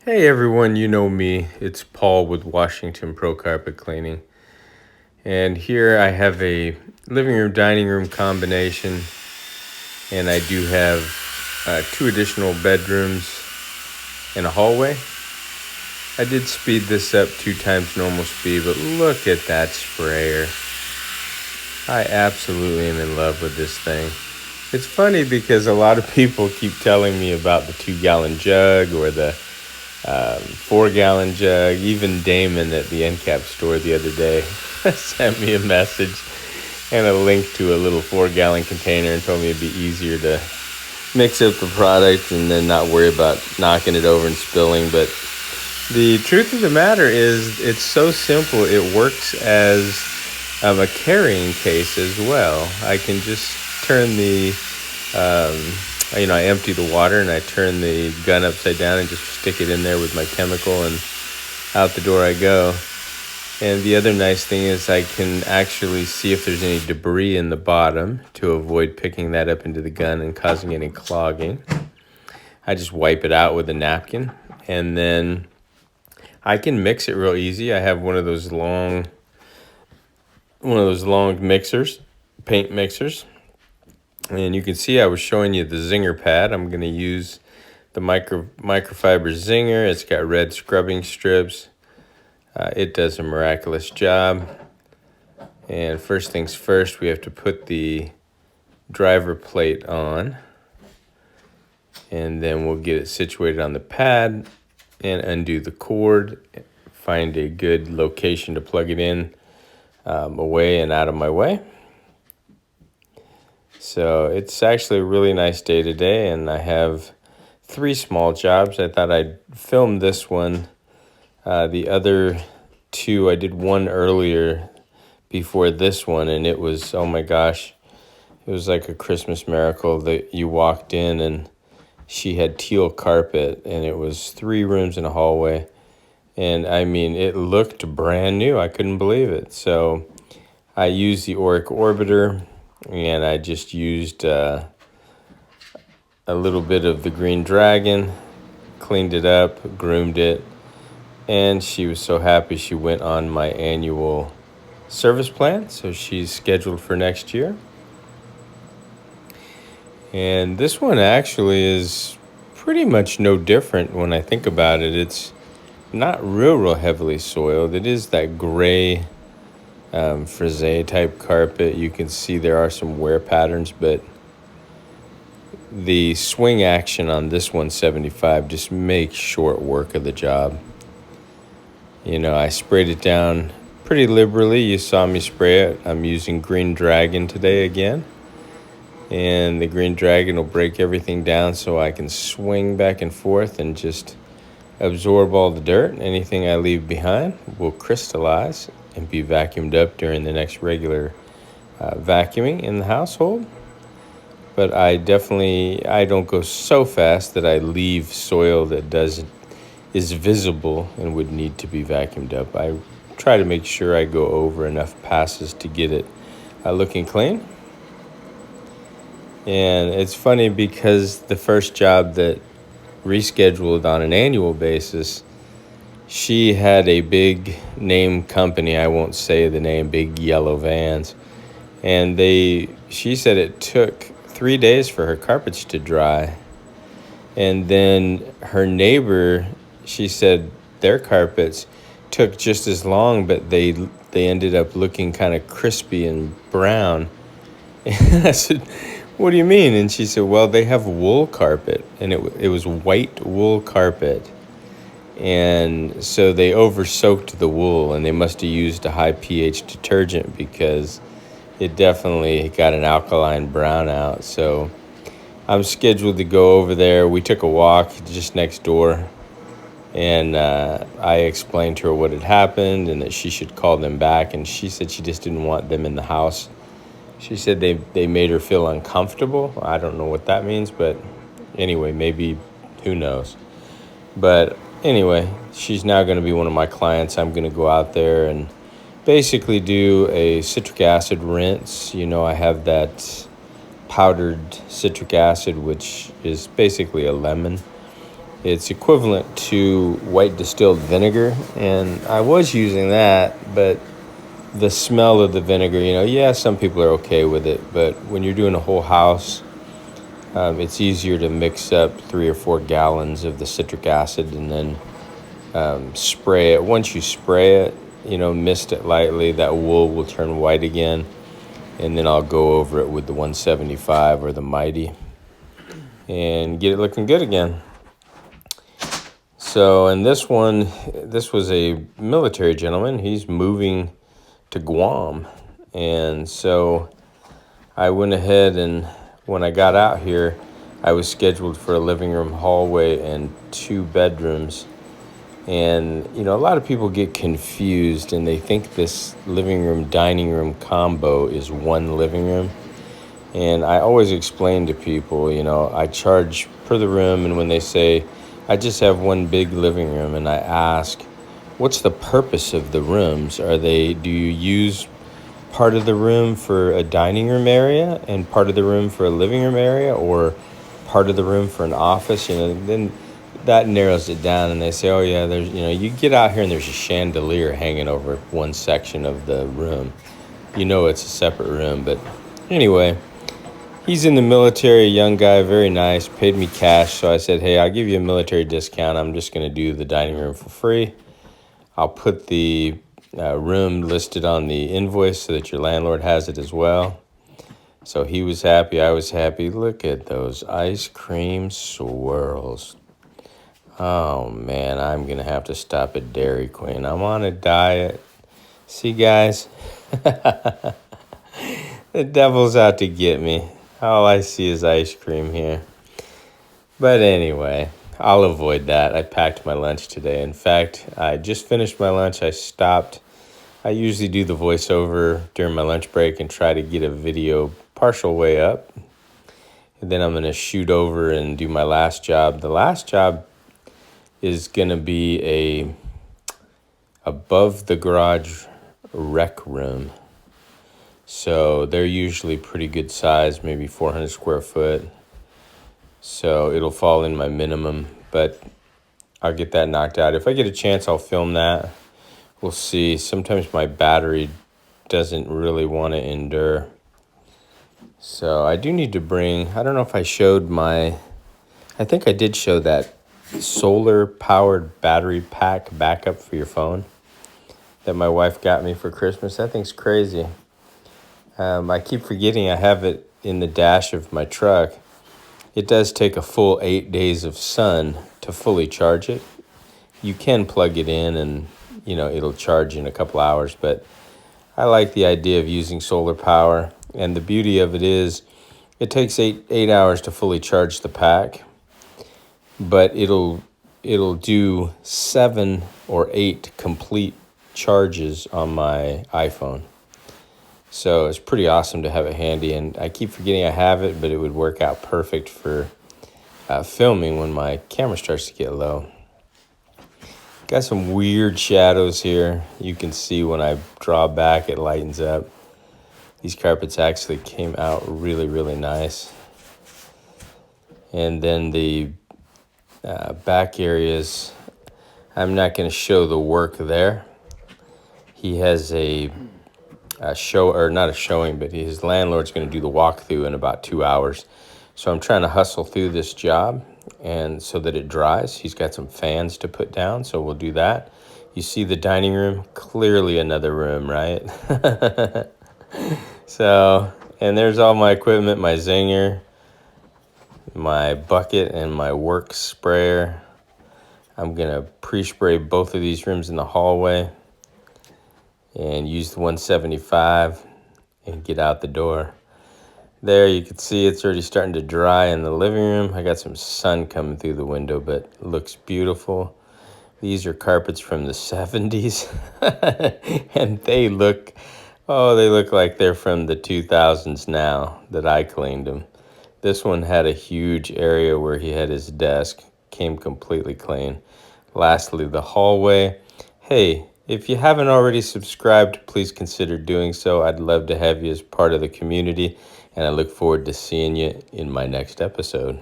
Hey everyone, you know me. It's Paul with Washington Pro Carpet Cleaning. And here I have a living room dining room combination, and I do have two additional bedrooms and a hallway. I did speed this up 2 times normal speed, but look at that sprayer. I absolutely am in love with this thing. It's funny because a lot of people keep telling me about the 2 gallon jug or the 4 gallon jug. Even Damon at the end cap store the other day sent me a message and a link to a little 4 gallon container and told me it'd be easier to mix up the product and then not worry about knocking it over and spilling. But the truth of the matter is it's so simple. It works as a carrying case as well. I can just turn I empty the water and I turn the gun upside down and just stick it in there with my chemical, and out the door I go. And the other nice thing is I can actually see if there's any debris in the bottom to avoid picking that up into the gun and causing any clogging. I just wipe it out with a napkin, and then I can mix it real easy. I have one of those long mixers, paint mixers. And you can see I was showing you the Zinger pad. I'm going to use the microfiber Zinger. It's got red scrubbing strips. It does a miraculous job. And first things first, we have to put the driver plate on. And then we'll get it situated on the pad and undo the cord. Find a good location to plug it in, away and out of my way. So it's actually a really nice day today, and I have 3 small jobs. I thought I'd film this one. The other 2, I did one earlier before this one, and it was, oh my gosh, it was like a Christmas miracle that you walked in and she had teal carpet, and it was 3 rooms and a hallway. And I mean, it looked brand new. I couldn't believe it. So I used the Auric Orbiter, and I just used a little bit of the Green Dragon, cleaned it up, groomed it, and she was so happy she went on my annual service plan, so she's scheduled for next year. And this one actually is pretty much no different when I think about it. It's not real heavily soiled. It is that gray frisee type carpet. You can see there are some wear patterns, but the swing action on this 175 just makes short work of the job. You know, I sprayed it down pretty liberally. You saw me spray it. I'm using Green Dragon today again, and the Green Dragon will break everything down so I can swing back and forth and just absorb all the dirt. Anything I leave behind will crystallize and be vacuumed up during the next regular vacuuming in the household. But I don't go so fast that I leave soil that is visible and would need to be vacuumed up. I try to make sure I go over enough passes to get it looking clean. And it's funny because the first job that rescheduled on an annual basis, she had a big name company, I won't say the name, big yellow vans, and she said it took 3 days for her carpets to dry. And then her neighbor, she said their carpets took just as long, but they ended up looking kind of crispy and brown. And I said, what do you mean? And she said, well, they have wool carpet, and it was white wool carpet. And so they over-soaked the wool, and they must have used a high pH detergent because it definitely got an alkaline brown out. So I'm scheduled to go over there. We took a walk just next door, and I explained to her what had happened and that she should call them back. And she said she just didn't want them in the house. She said they made her feel uncomfortable. I don't know what that means, but anyway, maybe, who knows. But anyway, she's now going to be one of my clients. I'm going to go out there and basically do a citric acid rinse. You know, I have that powdered citric acid, which is basically a lemon. It's equivalent to white distilled vinegar, and I was using that, but the smell of the vinegar, yeah, some people are okay with it, but when you're doing a whole house, it's easier to mix up 3 or 4 gallons of the citric acid and then spray it. Once you spray it, mist it lightly, that wool will turn white again, and then I'll go over it with the 175 or the Mighty and get it looking good again. So, and this was a military gentleman. He's moving to Guam. And so I went ahead, and when I got out here, I was scheduled for a living room, hallway, and 2 bedrooms. And, a lot of people get confused and they think this living room, dining room combo is one living room. And I always explain to people, I charge per the room. And when they say, I just have one big living room, and I ask, what's the purpose of the rooms? Do you use part of the room for a dining room area and part of the room for a living room area, or part of the room for an office? Then that narrows it down, and they say, oh yeah, there's, you get out here and there's a chandelier hanging over one section of the room. It's a separate room. But anyway, he's in the military, a young guy, very nice, paid me cash. So I said, hey, I'll give you a military discount. I'm just going to do the dining room for free. I'll put the room listed on the invoice so that your landlord has it as well. So he was happy, I was happy. Look at those ice cream swirls. Oh man, I'm going to have to stop at Dairy Queen. I'm on a diet. See, guys? The devil's out to get me. All I see is ice cream here. But anyway, I'll avoid that. I packed my lunch today. In fact, I just finished my lunch. I stopped. I usually do the voiceover during my lunch break and try to get a video partial way up. And then I'm going to shoot over and do my last job. The last job is going to be a above the garage rec room. So they're usually pretty good size, maybe 400 square foot. So it'll fall in my minimum, but I'll get that knocked out. If I get a chance, I'll film that. We'll see. Sometimes my battery doesn't really want to endure. So I do need to bring, I don't know if I showed I think I did show that solar powered battery pack backup for your phone that my wife got me for Christmas. That thing's crazy. I keep forgetting I have it in the dash of my truck. It does take a full 8 days of sun to fully charge it. You can plug it in and, it'll charge in a couple hours, but I like the idea of using solar power. And the beauty of it is it takes eight hours to fully charge the pack, but it'll do 7 or 8 complete charges on my iPhone. So it's pretty awesome to have it handy, and I keep forgetting I have it, but it would work out perfect for filming when my camera starts to get low. Got some weird shadows here. You can see when I draw back, it lightens up. These carpets actually came out really, really nice. And then the back areas, I'm not going to show the work there. He has a show, or not a showing, but his landlord's going to do the walkthrough in about 2 hours. So I'm trying to hustle through this job and so that it dries. He's got some fans to put down, so we'll do that. You see the dining room, clearly another room, right? So, and there's all my equipment, my zinger, my bucket, and my work sprayer. I'm going to pre-spray both of these rooms in the hallway and use the 175 and get out the door. There you can see it's already starting to dry in the living room. I got some sun coming through the window, but it looks beautiful. These are carpets from the 70s and they look like they're from the 2000s now that I cleaned them. This one had a huge area where he had his desk, came completely clean. Lastly, the hallway. Hey, if you haven't already subscribed, please consider doing so. I'd love to have you as part of the community, and I look forward to seeing you in my next episode.